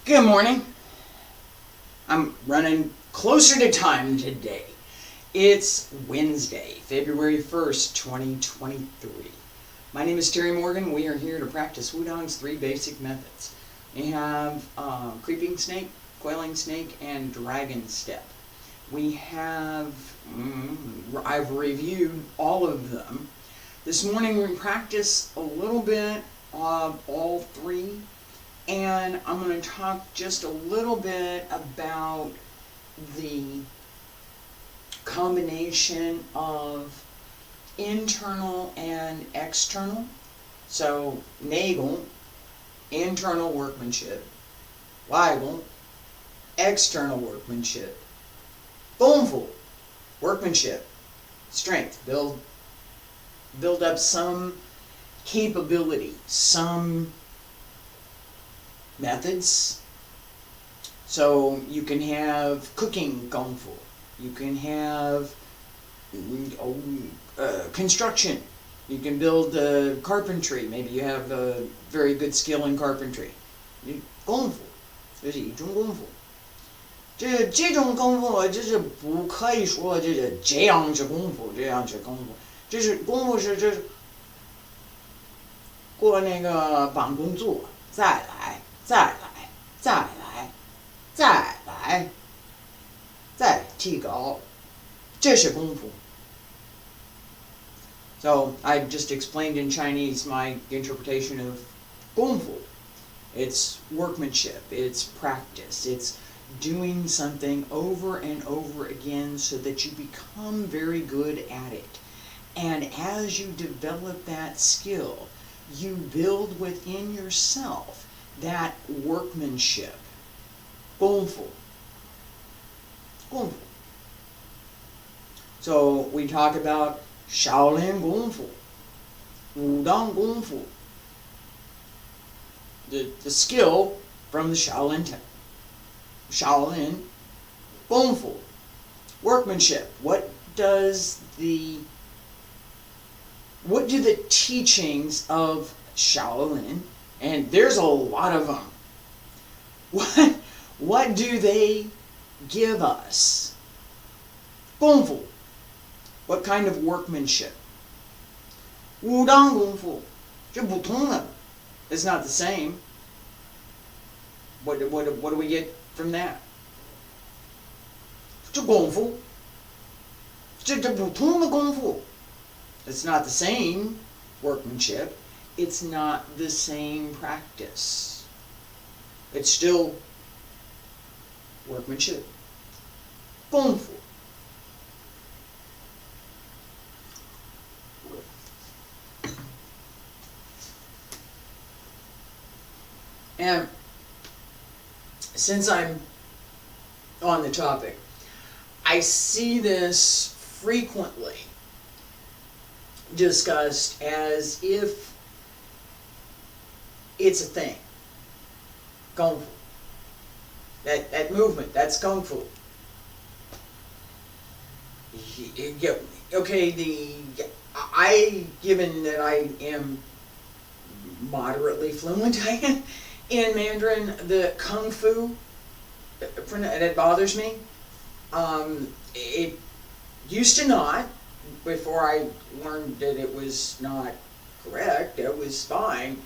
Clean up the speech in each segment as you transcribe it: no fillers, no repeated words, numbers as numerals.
Good morning. I'm running closer to time today. It's Wednesday, February 1st, 2023. My name is Terry Morgan. We are here to practice Wudang's 3 basic methods. We have creeping snake, coiling snake, and dragon step. We have, I've reviewed all of them. This morning we practice a little bit of all 3. And I'm going to talk just a little bit about the combination of internal and external. So, Nagel, internal workmanship. Weigel, external workmanship. Boneful, workmanship, strength. Build up some capability, some methods. So you can have cooking kung fu, you can have construction, you can build carpentry. Maybe you have a very good skill in carpentry. 功夫，这是一种功夫。这种功夫就是不可以说这样是功夫，这样是功夫。这是功夫是过那个绑工作，再来。再提高，这是功夫。So I just explained in Chinese my interpretation of 功夫. It's workmanship, it's practice, it's doing something over and over again so that you become very good at it. And as you develop that skill, you build within yourself that workmanship. 功夫. So we talk about Shaolin 功夫, Wudang 功夫, the skill from the Shaolin 功夫, workmanship. What do the teachings of Shaolin, and there's a lot of them, what do they give us? 功夫. What kind of workmanship? 武当功夫. 这不同的. It's not the same. What do we get from that? 这功夫. 这不同的功夫. It's not the same workmanship. It's not the same practice. It's still workmanship. 功夫. And since I'm on the topic, I see this frequently discussed as if it's a thing. Kung Fu. That movement, that's Kung Fu. Okay, given that I am moderately fluent in Mandarin, the Kung Fu, that bothers me. It used to not, before I learned that it was not correct, it was fine,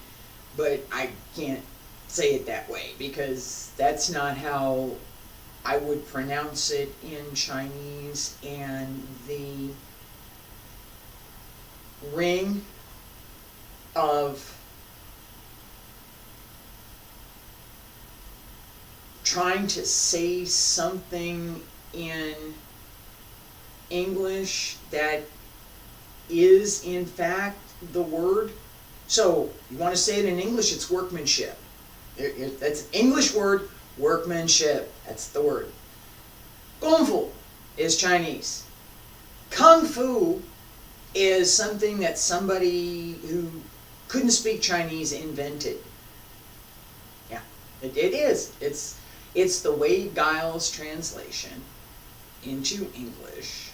but I can't say it that way because that's not how I would pronounce it in Chinese, and the ring of trying to say something in English that is in fact the word. So you want to say it in English, it's workmanship. That's an English word, workmanship. That's the word. Kung Fu is Chinese. Kung Fu is something that somebody who couldn't speak Chinese invented. Yeah, it is. It's the Wade Giles translation into English,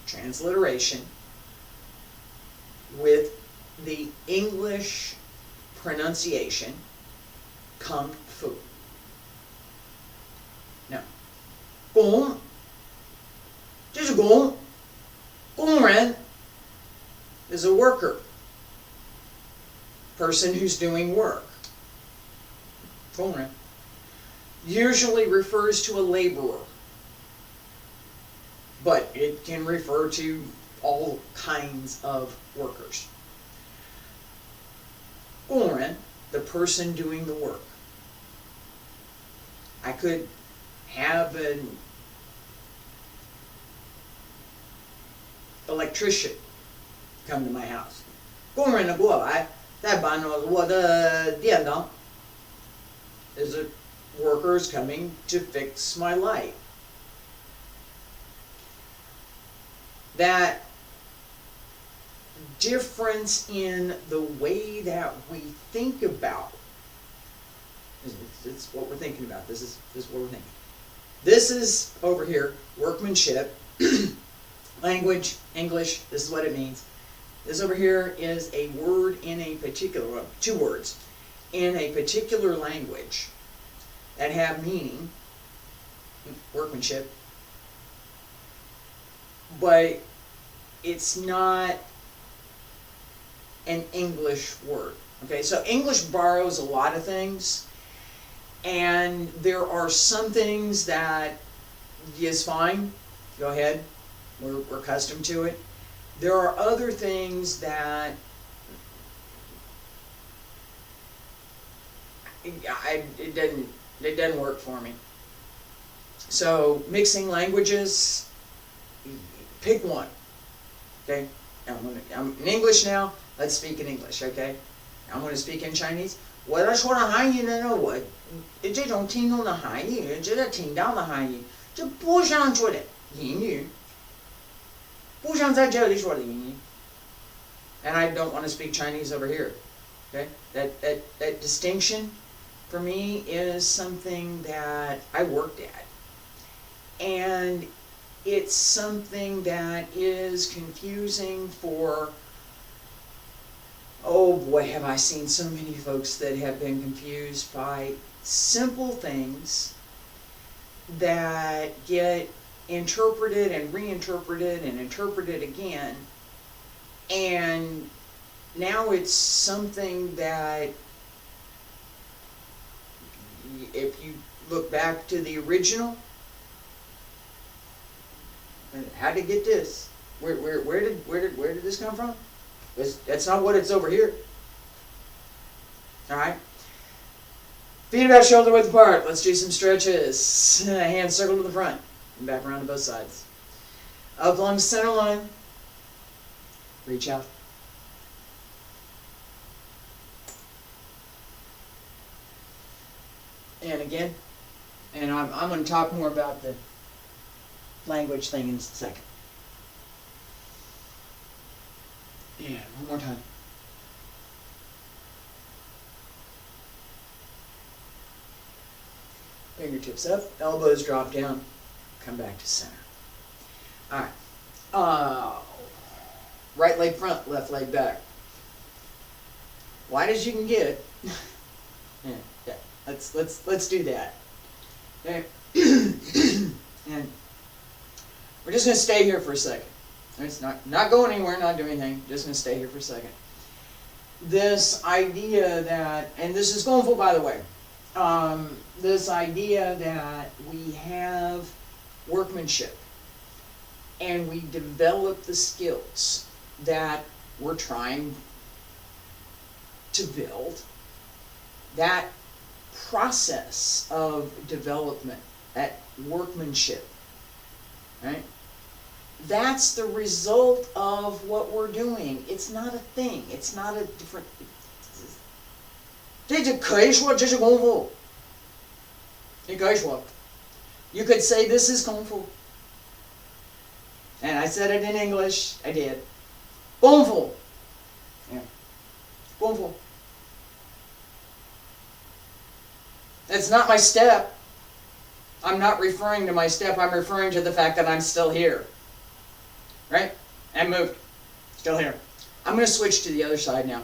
transliteration, with the English pronunciation kung fu. No. 工 这是工 工人 is a worker. Person who's doing work. 工人 usually refers to a laborer, but it can refer to all kinds of workers. 工人 the person doing the work. I could have an electrician come to my house. 工人的过来再把我的电灯 is a workers coming to fix my light. That difference in the way that we think about it's what we're thinking about. This is what we're thinking. This is over here workmanship, language, English. This is what it means. This over here is a word in a particular, two words in a particular language that have meaning, workmanship, but it's not an English word. Okay, so English borrows a lot of things, and there are some things that is fine. Go ahead, we're accustomed to it. There are other things that it doesn't work for me. So mixing languages, pick one. Okay, I'm in English now. Let's speak in English. Okay, I'm going to speak in Chinese. 我在说的汉语呢，我这种听懂的汉语，这个听到的汉语，就不想说的英语，不想在这里说的英语。And I don't want to speak Chinese over here. Okay, that distinction for me is something that I worked at, and it's something that is confusing for, oh boy, have I seen so many folks that have been confused by simple things that get interpreted and reinterpreted and interpreted again, and now it's something that if you look back to the original, how to get this? Where did this come from? That's not what it's over here. All right. Feet about shoulder width apart. Let's do some stretches. Hands circle to the front and back around to both sides. Up along the center line. Reach out. And again, and I'm going to talk more about the language thing in a second. Yeah, one more time. Fingertips up, elbows drop down, come back to center. Alright. Right leg front, left leg back. Wide as you can get. Yeah. Let's do that. Okay. And we're just going to stay here for a second. It's not going anywhere, not doing anything. Just going to stay here for a second. This idea that, and this is going full, by the way. This idea that we have workmanship and we develop the skills that we're trying to build. That process of development, that workmanship, right? That's the result of what we're doing. It's not a thing. It's not a different. 这就可以说这是功夫。你可以说。You could say this is 功夫. And I said it in English. I did. 功夫. Yeah. 功夫. That's not my step. I'm not referring to my step. I'm referring to the fact that I'm still here. Right? And moved. Still here. I'm going to switch to the other side now.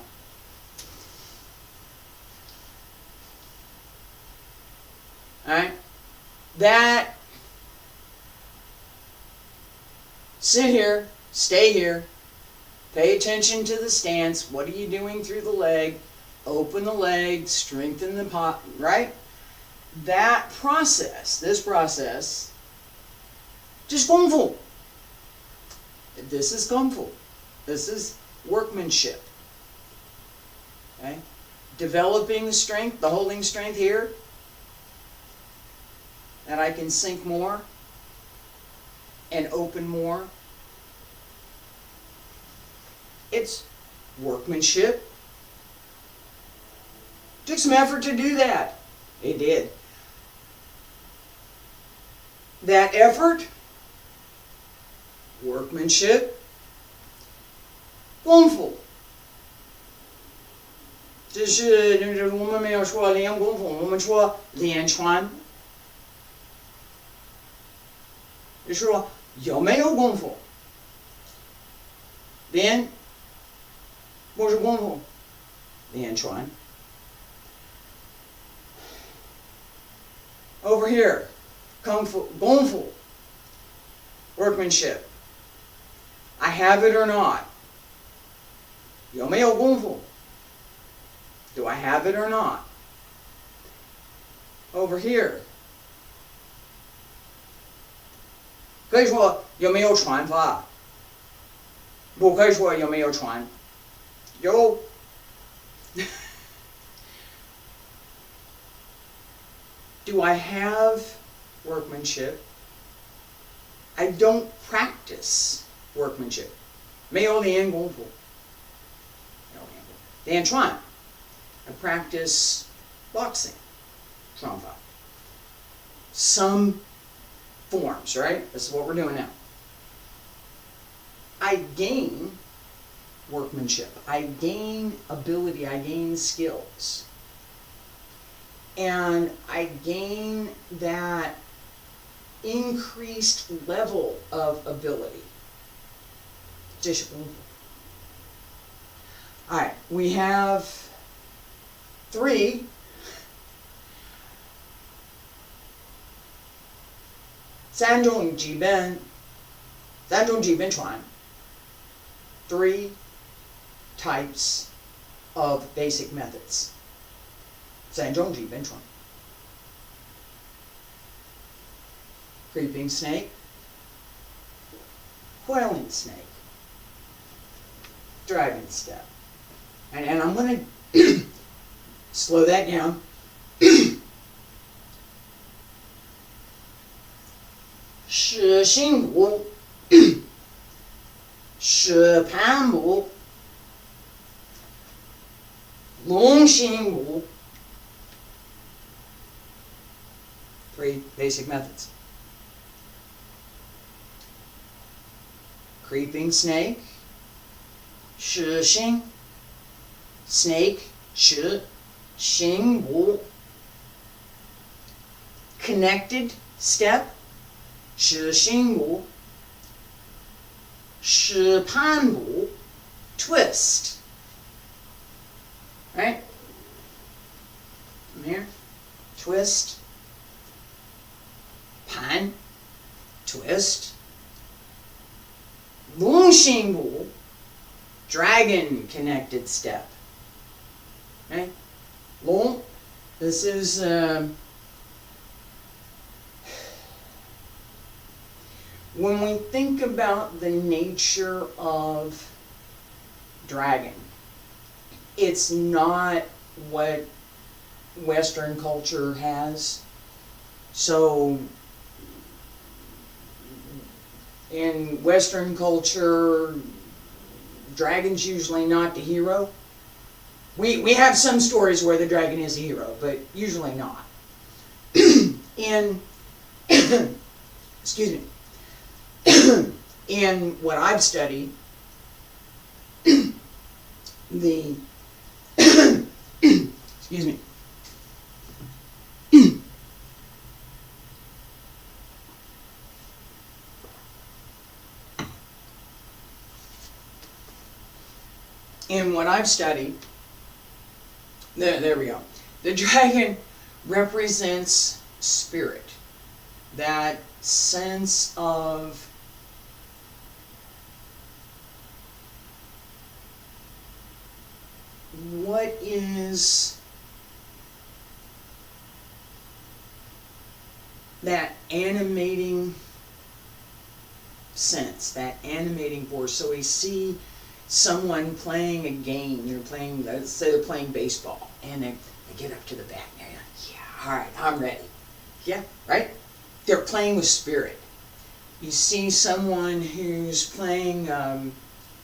Alright? That, sit here, stay here, pay attention to the stance. What are you doing through the leg? Open the leg, strengthen the pot, right? That process, this process, just Kung Fu. This is Kung Fu. This is workmanship. Okay? Developing the strength, the holding strength here, that I can sink more and open more. It's workmanship. Took some effort to do that. It did. That effort, workmanship, 功夫。这是我们没有说练功夫，我们说练传。就是说有没有功夫？练不是功夫，练传。Over here, kung fu, 功夫, workmanship. I have it or not. 有没有功夫? Do I have it or not? Over here. 可以说有没有传法？不可以说有没有传。有。Do I have workmanship? I don't practice workmanship. 没有练功夫。练传。I practice boxing. 传法。Some forms, right? This is what we're doing now. I gain workmanship. I gain ability. I gain skills. And I gain that increased level of ability. Alright, we have 3. 三种基本传. 3 types of basic methods. 三种基本传. Creeping snake, coiling snake, dragon step. And I'm going to slow that down. 是心舞, 是盘舞, 龙心舞. 3 basic methods. Creeping snake, 是心, snake, 是心舞. Connected step, 是心舞. 是盘舞, twist. Right? From here, twist. Pan, twist. 龙心舞, dragon connected step. Okay? 龙, this is when we think about the nature of dragon, it's not what Western culture has. So in Western culture, dragon's usually not the hero. We have some stories where the dragon is a hero, but usually not. In excuse me. In what I've studied, the excuse me. In what I've studied, there we go. The dragon represents spirit, that sense of what is that animating sense, that animating force. So we see someone playing a game, they're playing, let's say they're playing baseball, and they get up to the bat, and they're like, yeah, all right, I'm ready. Yeah, right? They're playing with spirit. You see someone who's playing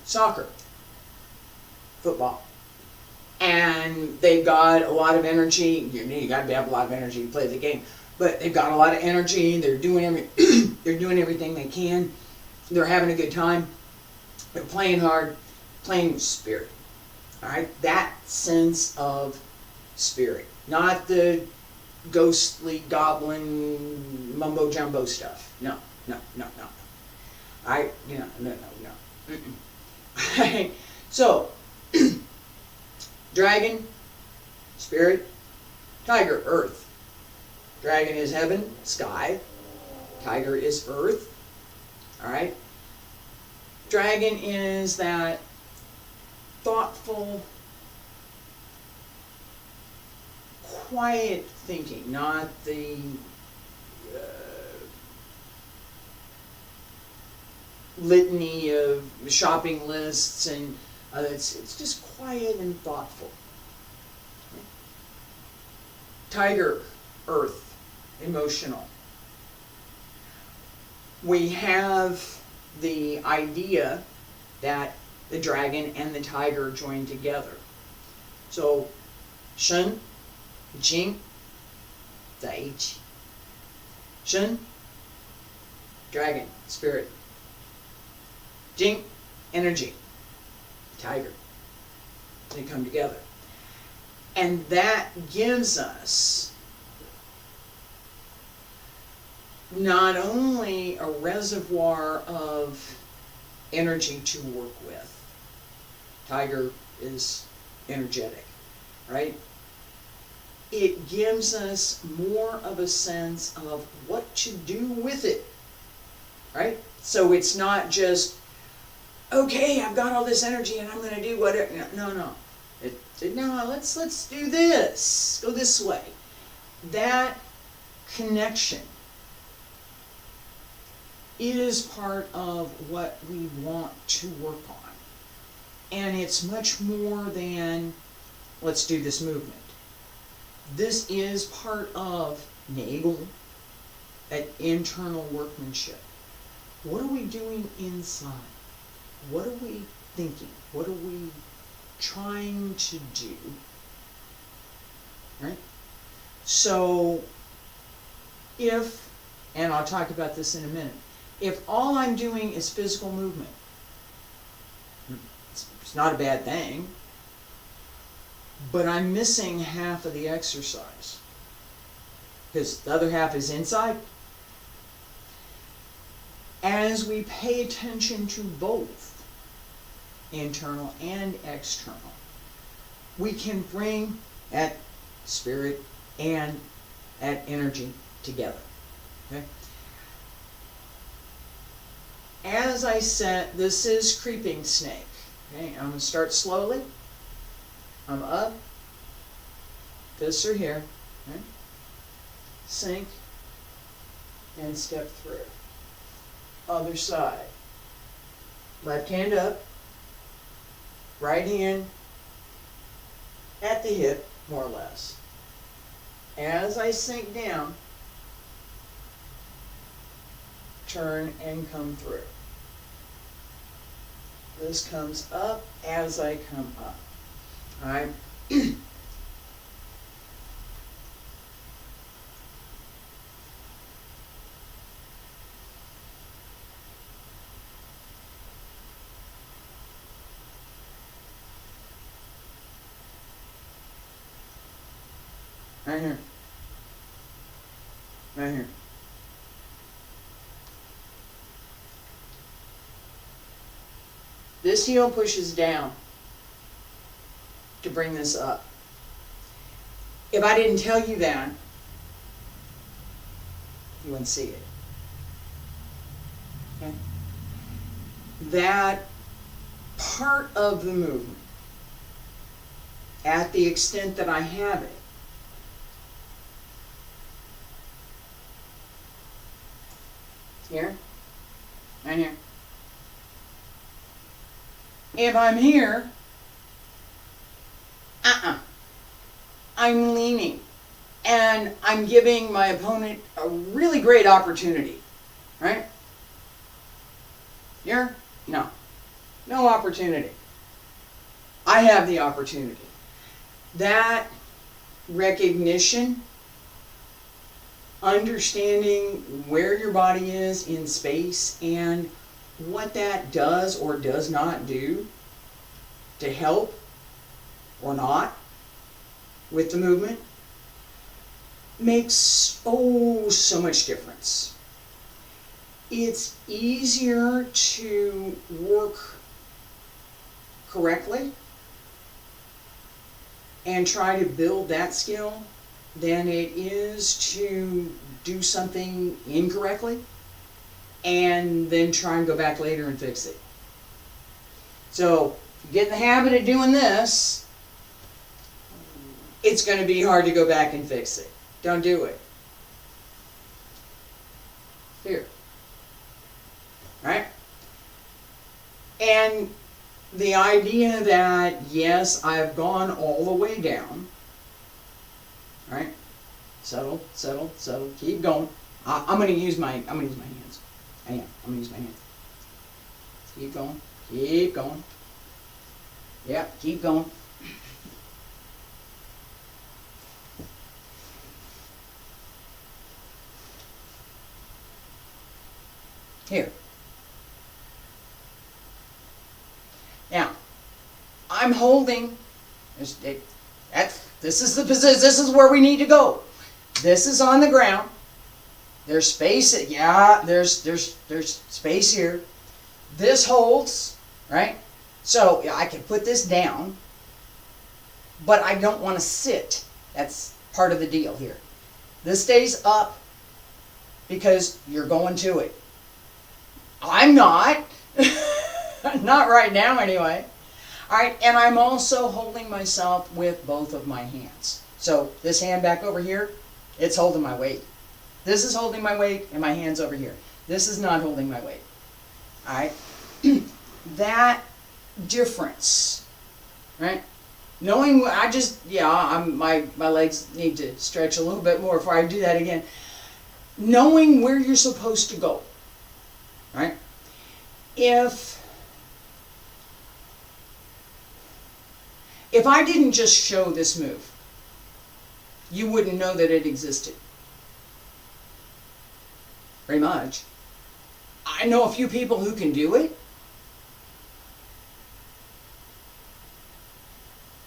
soccer, football, and they've got a lot of energy. You got to have a lot of energy to play the game, but they've got a lot of energy. They're doing they're doing everything they can. They're having a good time. They're playing hard, playing with spirit. All right, that sense of spirit, not the ghostly goblin mumbo jumbo stuff. No. No. Alright, so dragon, spirit, tiger, earth. Dragon is heaven, sky. Tiger is earth. Alright. Dragon is that thoughtful, quiet thinking, not the litany of shopping lists, and it's just quiet and thoughtful. Tiger, earth, emotional. We have the idea that the dragon and the tiger join together. So, Shen, Jing, Zaichi. Shen, dragon, spirit. Jing, energy, tiger. They come together. And that gives us not only a reservoir of energy to work with. Tiger is energetic, right? It gives us more of a sense of what to do with it, right? So it's not just, okay, I've got all this energy and I'm going to do whatever. No. No, let's do this. Go this way. That connection is part of what we want to work on. And it's much more than, let's do this movement. This is part of Nagel, that internal workmanship. What are we doing inside? What are we thinking? What are we trying to do? Right? So, if, and I'll talk about this in a minute, if all I'm doing is physical movement, it's not a bad thing, but I'm missing half of the exercise, because the other half is inside. As we pay attention to both internal and external, we can bring that spirit and that energy together. Okay? As I said, this is creeping snake. Okay, I'm going to start slowly. I'm up. Fists are here. Okay? Sink and step through. Other side. Left hand up. Right hand at the hip, more or less. As I sink down, turn and come through. This comes up as I come up. All right. Right here. Right here. This heel pushes down to bring this up. If I didn't tell you that, you wouldn't see it. Okay? That part of the movement, at the extent that I have it, here, and here. If I'm here, I'm leaning, and I'm giving my opponent a really great opportunity, right? Here, no opportunity. I have the opportunity. That recognition, understanding where your body is in space and what that does or does not do to help or not with the movement makes so much difference. It's easier to work correctly and try to build that skill than it is to do something incorrectly and then try and go back later and fix it. So, if you get in the habit of doing this, it's going to be hard to go back and fix it. Don't do it. Here. Right? And the idea that, yes, I've gone all the way down, right? Settle, settle, settle, keep going. I'm going to use my hands. I am. I'm going to use my hands. Keep going. Keep going. Yeah, keep going. Here. Now, I'm holding. This is the position. This is where we need to go. This is on the ground. There's space. Yeah, there's space here. This holds, right? So I can put this down, but I don't want to sit. That's part of the deal here. This stays up because you're going to it. I'm not. Not right now anyway. Alright, and I'm also holding myself with both of my hands. So this hand back over here, it's holding my weight. This is holding my weight and my hand's over here. This is not holding my weight. Alright? That difference, right? Knowing, my legs need to stretch a little bit more before I do that again. Knowing where you're supposed to go, right? If I didn't just show this move, you wouldn't know that it existed. Very much. I know a few people who can do it,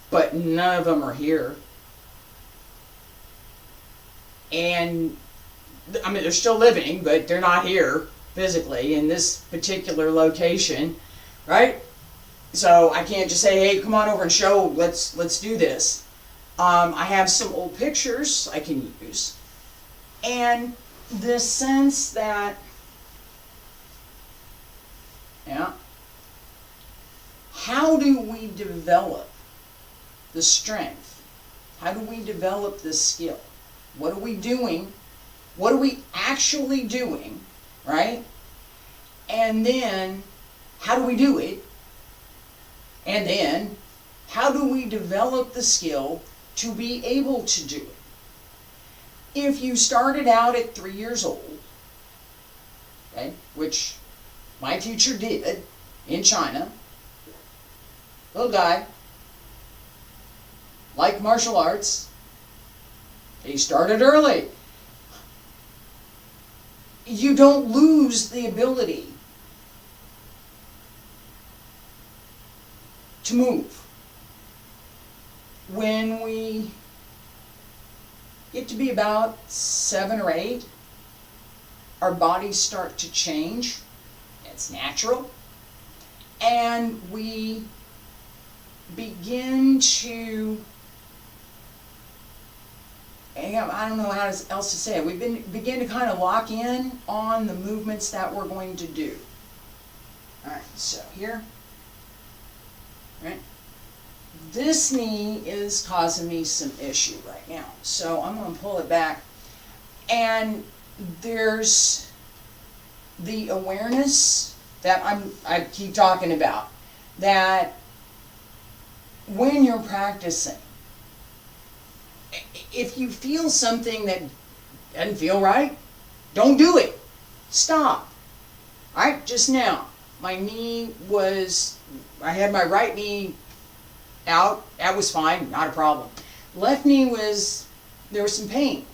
but none of them are here. And, I mean, they're still living, but they're not here physically in this particular location, right? So I can't just say, hey, come on over and show, let's do this. I have some old pictures I can use. And the sense that, how do we develop the strength? How do we develop this skill? What are we doing? What are we actually doing, right? And then, how do we do it? And then, how do we develop the skill to be able to do it? If you started out at 3 years old, okay, which my teacher did in China, little guy, like martial arts, he started early. You don't lose the ability to move. When we get to be about 7 or 8, our bodies start to change. It's natural. And we begin to and I don't know how else to say it. We begin to kind of lock in on the movements that we're going to do. All right, so here, all right. This knee is causing me some issue right now, so I'm going to pull it back. And there's the awareness that I keep talking about, that when you're practicing, if you feel something that doesn't feel right, don't do it. Stop. All right, just now, my knee was, I had my right knee out. That was fine, not a problem. Left knee was, there was some pain.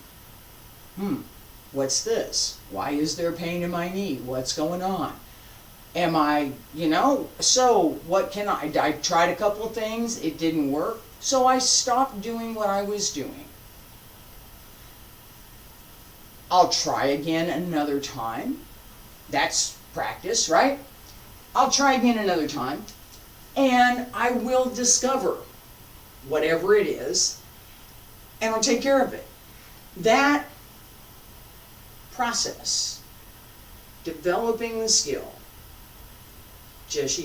What's this? Why is there pain in my knee? What's going on? Am I, so what can I tried a couple of things, it didn't work, so I stopped doing what I was doing. I'll try again another time. That's practice, right? I'll try again another time, and I will discover whatever it is, and I'll take care of it. That process, developing the skill, this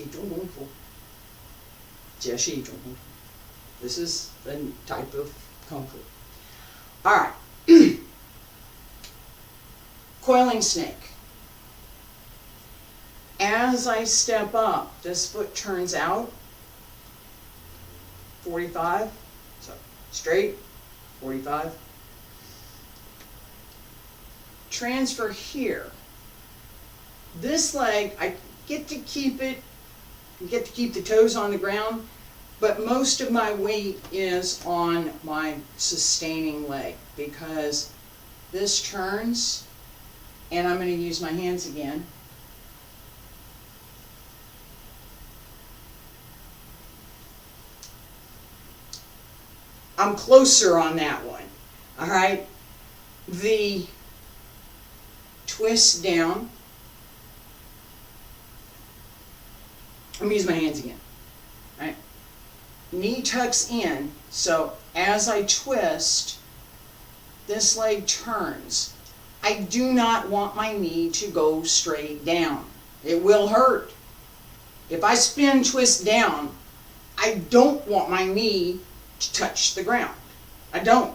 is the type of kung fu. All right. Coiling snake. As I step up, this foot turns out 45, so straight, 45. Transfer here. This leg, I get to keep it, get to keep the toes on the ground, but most of my weight is on my sustaining leg, because this turns, and I'm going to use my hands again. I'm closer on that one. All right. The twist down. I'm going to use my hands again. All right. Knee tucks in, so as I twist, this leg turns. I do not want my knee to go straight down. It will hurt. If I spin twist down, I don't want my knee to touch the ground. I don't.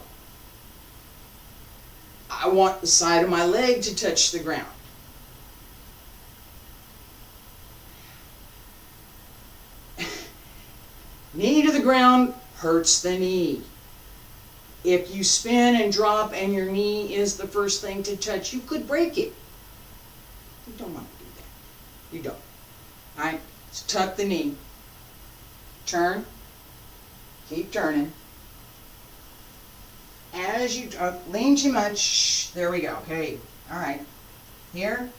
I want the side of my leg to touch the ground. Knee to the ground hurts the knee. If you spin and drop and your knee is the first thing to touch, you could break it. You don't want to do that. You don't. All right? So tuck the knee. Turn. Keep turning. As you lean too much, there we go. Okay. All right. Here.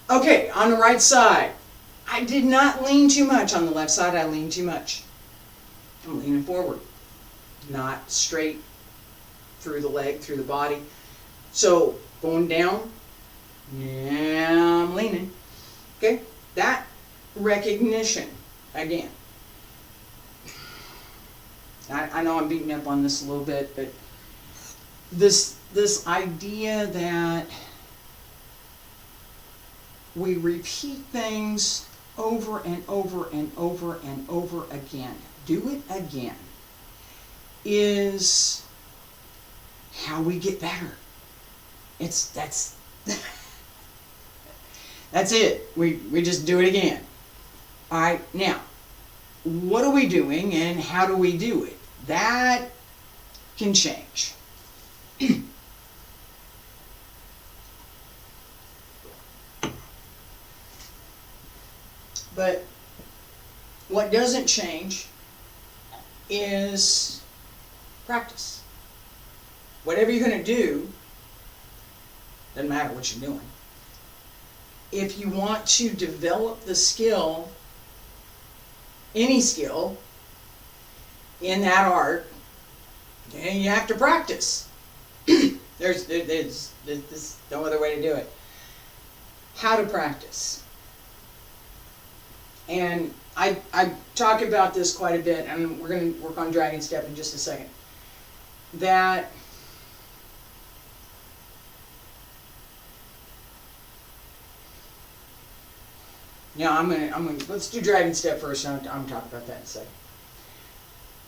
Okay, on the right side. I did not lean too much. On the left side, I leaned too much. I'm leaning forward, not straight through the leg, through the body. So, going down, now I'm leaning. Okay, that recognition, again. I know I'm beating up on this a little bit, but this idea that we repeat things over and over and over and over again, do it again, is how we get better. That's it. We just do it again. All right, now, what are we doing and how do we do it? That can change. But what doesn't change is practice. Whatever you're going to do, doesn't matter what you're doing. If you want to develop the skill, any skill, in that art, then you have to practice. There's no other way to do it. How to practice. And I talk about this quite a bit, and we're going to work on dragon step in just a second. That let's do dragon step first, and I'm talk about that in a second.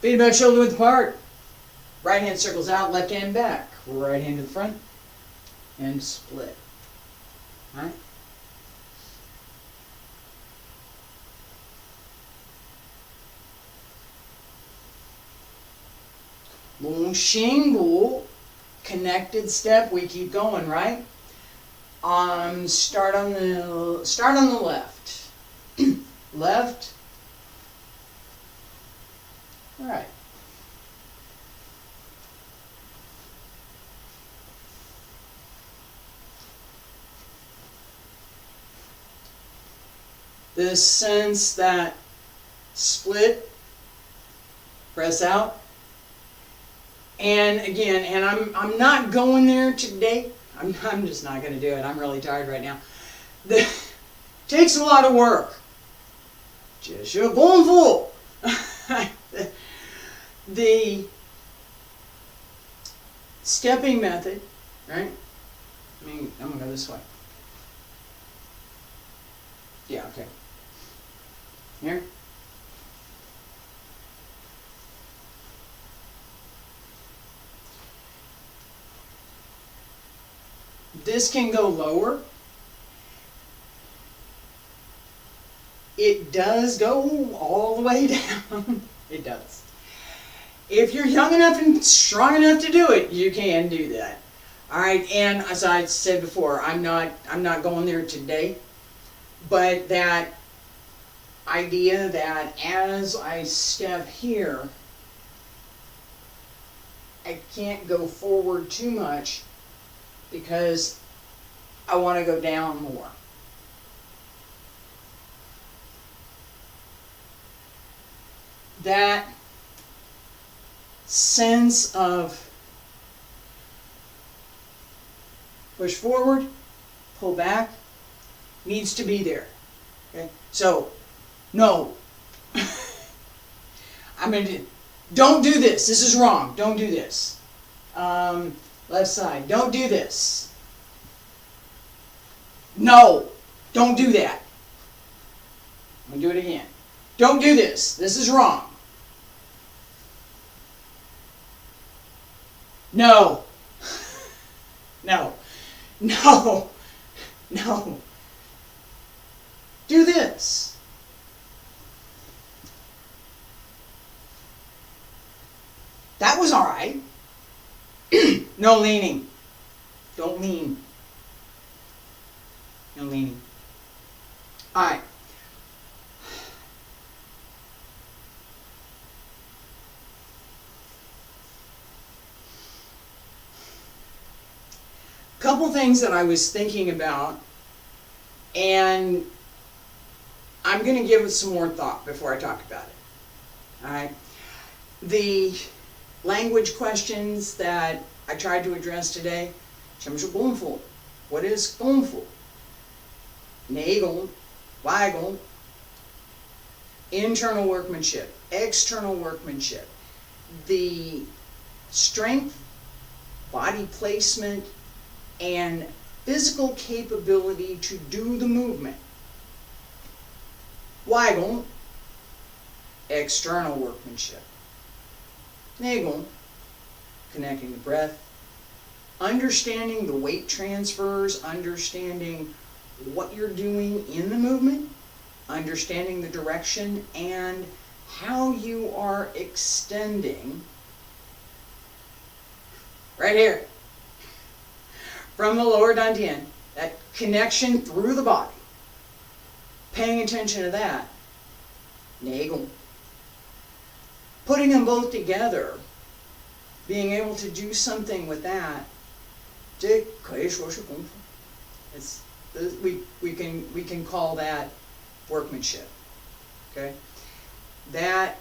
Feet about shoulder width apart. Right hand circles out, left hand back. Right hand to the front, and split. All right? Long shingle, connected step. We keep going, right? Start on the left. Left. All right. This sense that split, press out. And again, and I'm not going there today. I'm just not going to do it. I'm really tired right now. Takes a lot of work. Just your going full. The stepping method, right? I mean, I'm going to go this way. Yeah, okay. Here. This can go lower. It does go all the way down. It does. If you're young enough and strong enough to do it, you can do that. All right, and as I said before, I'm not going there today. But that idea that as I step here, I can't go forward too much because I want to go down more. That sense of push forward, pull back, needs to be there. Okay? So, no. I mean, don't do this. This is wrong. Don't do this. Left side. Don't do this. No. Don't do that. I'm going to do it again. Don't do this. This is wrong. No. No. No. No. Do this. That was all right. No leaning. Don't lean. No leaning. All right. Couple things that I was thinking about, and I'm going to give it some more thought before I talk about it. All right. The language questions that I tried to address today. What is gångful? Nägel, wagel, internal workmanship, external workmanship, the strength, body placement, and physical capability to do the movement. Wagel, external workmanship. Nägel, connecting the breath, understanding the weight transfers, understanding what you're doing in the movement, understanding the direction, and how you are extending right here from the lower dantian, that connection through the body. Paying attention to that. Nägel. Putting them both together, being able to do something with that, it's, we can call that workmanship. Okay? That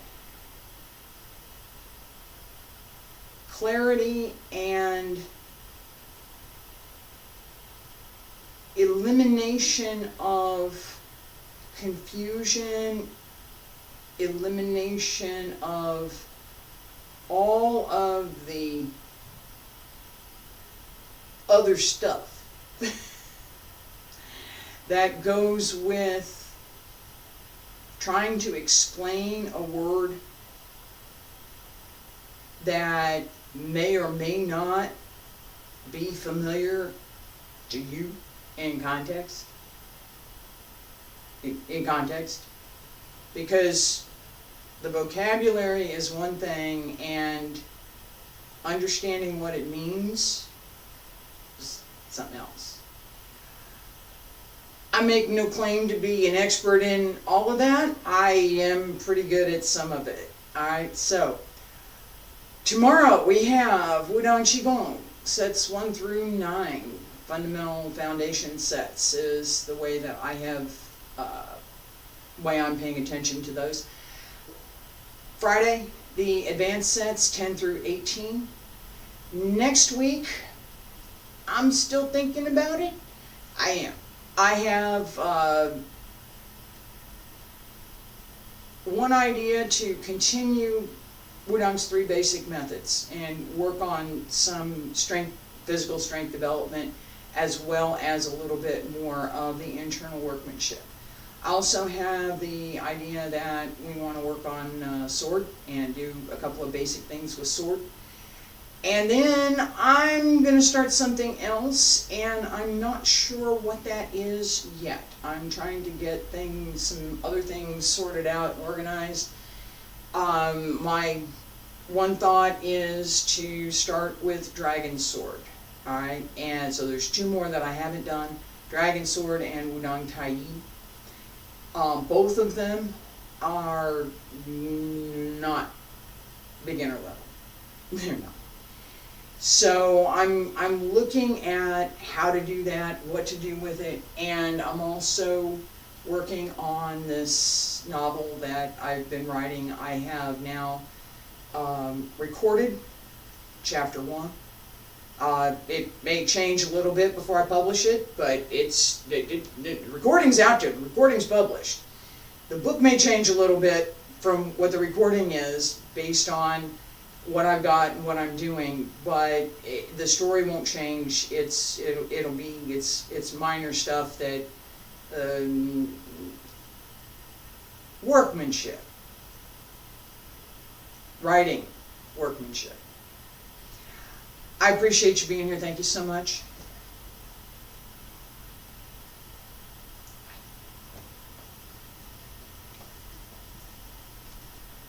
clarity and elimination of confusion, elimination of all of the other stuff that goes with trying to explain a word that may or may not be familiar to you in context. In context. Because the vocabulary is one thing and understanding what it means is something else. I make no claim to be an expert in all of that. I am pretty good at some of it. Alright, so tomorrow we have Wudang Qigong, sets 1 through 9. Fundamental foundation sets is the way that I have, way I'm paying attention to those. Friday, the advanced sets 10 through 18. Next week, I'm still thinking about it. I am. I have one idea to continue Wudang's 3 basic methods and work on some physical strength development, as well as a little bit more of the internal workmanship. I also have the idea that we want to work on sword and do a couple of basic things with sword. And then I'm going to start something else, and I'm not sure what that is yet. I'm trying to get some other things sorted out, organized. My one thought is to start with Dragon Sword. Alright, and so there's 2 more that I haven't done, Dragon Sword and Wudang Tai Yi. Both of them are not beginner level. They're not. So I'm looking at how to do that, what to do with it, and I'm also working on this novel that I've been writing. I have now recorded chapter 1. It may change a little bit before I publish it, but the recording's out there. The recording's published. The book may change a little bit from what the recording is based on what I've got and what I'm doing, but the story won't change. It's minor stuff that workmanship, writing workmanship. I appreciate you being here. Thank you so much.